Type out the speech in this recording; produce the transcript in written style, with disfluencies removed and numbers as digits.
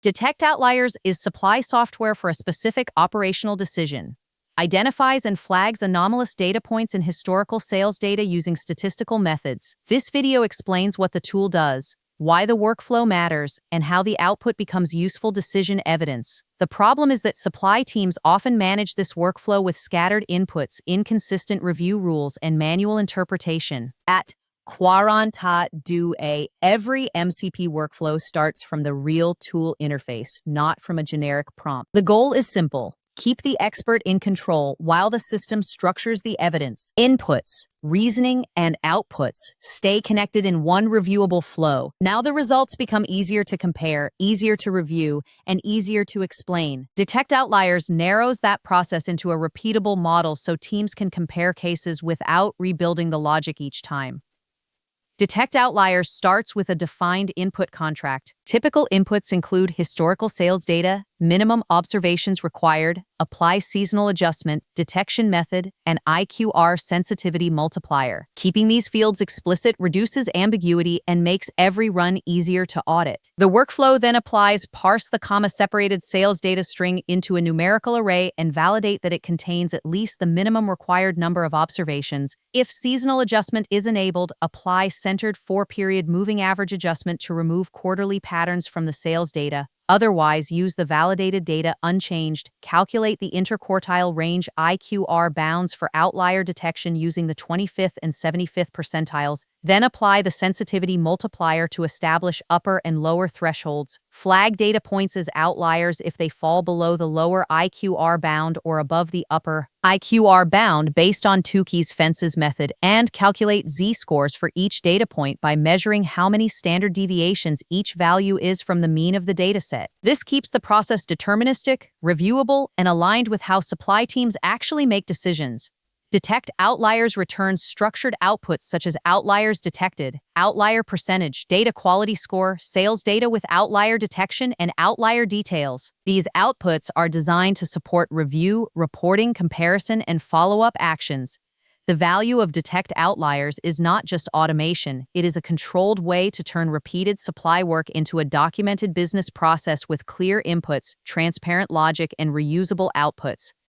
Detect Outliers is supply software for a specific operational decision. Identifies and flags anomalous data points in historical sales data using statistical methods. This video explains what the tool does, why the workflow matters, and how the output becomes useful decision evidence. The problem is that supply teams often manage this workflow with scattered inputs, inconsistent review rules, and manual interpretation. At quarantadue.ai, every MCP workflow starts from the real tool interface, not from a generic prompt. The goal is simple. Keep the expert in control while the system structures the evidence. Inputs, reasoning, and outputs stay connected in one reviewable flow. Now the results become easier to compare, easier to review, and easier to explain. Detect Outliers narrows that process into a repeatable model so teams can compare cases without rebuilding the logic each time. Detect Outliers starts with a defined input contract. Typical inputs include historical sales data, minimum observations required, apply seasonal adjustment, detection method, and IQR sensitivity multiplier. Keeping these fields explicit reduces ambiguity and makes every run easier to audit. The workflow then applies parse the comma-separated sales data string into a numerical array and validate that it contains at least the minimum required number of observations. If seasonal adjustment is enabled, apply centered 4-period moving average adjustment to remove quarterly patterns from the sales data. Otherwise, use the validated data unchanged. Calculate the interquartile range IQR bounds for outlier detection using the 25th and 75th percentiles. Then apply the sensitivity multiplier to establish upper and lower thresholds. Flag data points as outliers if they fall below the lower IQR bound or above the upper IQR bound based on Tukey's fences method, and calculate z-scores for each data point by measuring how many standard deviations each value is from the mean of the dataset. This keeps the process deterministic, reviewable, and aligned with how supply teams actually make decisions. Detect Outliers returns structured outputs such as outliers detected, outlier percentage, data quality score, sales data with outlier detection, and outlier details. These outputs are designed to support review, reporting, comparison, and follow-up actions. The value of Detect Outliers is not just automation, it is a controlled way to turn repeated supply work into a documented business process with clear inputs, transparent logic, and reusable outputs.